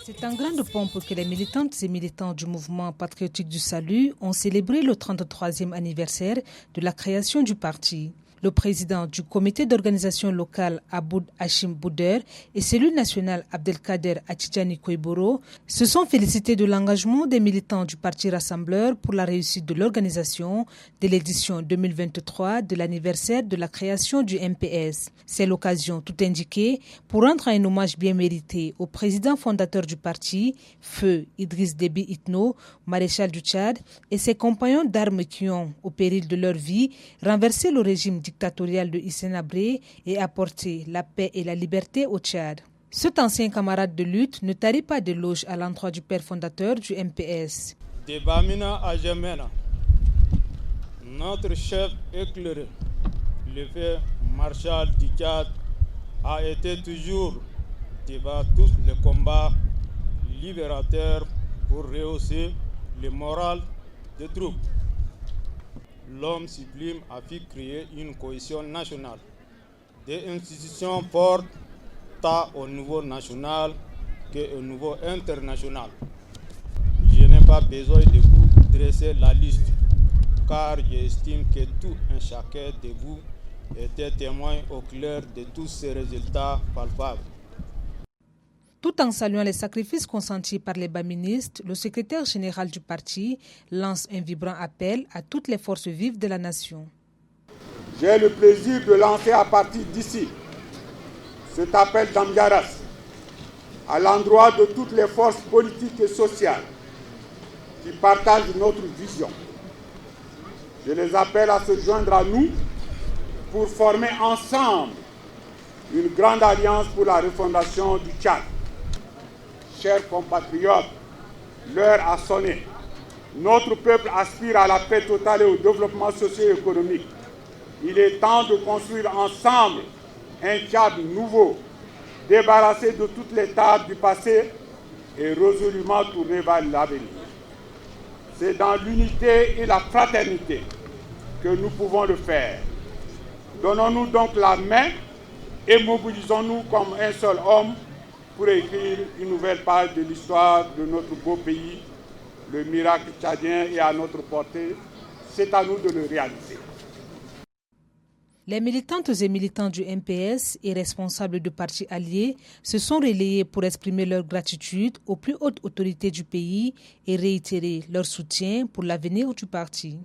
C'est en grande pompe que les militantes et militants du mouvement patriotique du salut ont célébré le 33e anniversaire de la création du parti. Le président du comité d'organisation locale Aboud Hachim Bouder et celui national Abdelkader Atidjani Koiboro se sont félicités de l'engagement des militants du parti rassembleur pour la réussite de l'organisation de l'édition 2023 de l'anniversaire de la création du MPS. C'est l'occasion tout indiquée pour rendre un hommage bien mérité au président fondateur du parti, Feu Idriss Déby Itno, maréchal du Tchad, et ses compagnons d'armes qui ont, au péril de leur vie, renversé le régime dictatorial de Hissène Habré et apporté la paix et la liberté au Tchad. Cet ancien camarade de lutte ne tarit pas d'éloges à l'endroit du père fondateur du MPS. Debamina Ajamena, notre chef éclairé, le fait marshal du Tchad, a été toujours devant tous les combats libérateurs pour rehausser le moral des troupes. L'homme sublime a fait créer une cohésion nationale, des institutions fortes tant au niveau national qu'au niveau international. Je n'ai pas besoin de vous dresser la liste, car j'estime que tout un chacun de vous était témoin au clair de tous ces résultats palpables. Tout en saluant les sacrifices consentis par les baministes, le secrétaire général du parti lance un vibrant appel à toutes les forces vives de la nation. J'ai le plaisir de lancer à partir d'ici cet appel d'Amgaras à l'endroit de toutes les forces politiques et sociales qui partagent notre vision. Je les appelle à se joindre à nous pour former ensemble une grande alliance pour la refondation du Tchad. Chers compatriotes, l'heure a sonné. Notre peuple aspire à la paix totale et au développement socio-économique. Il est temps de construire ensemble un Tchad nouveau, débarrassé de toutes les tares du passé et résolument tourné vers l'avenir. C'est dans l'unité et la fraternité que nous pouvons le faire. Donnons-nous donc la main et mobilisons-nous comme un seul homme pour écrire une nouvelle page de l'histoire de notre beau pays, le miracle tchadien est à notre portée. C'est à nous de le réaliser. Les militantes et militants du MPS et responsables de partis alliés se sont relayés pour exprimer leur gratitude aux plus hautes autorités du pays et réitérer leur soutien pour l'avenir du parti.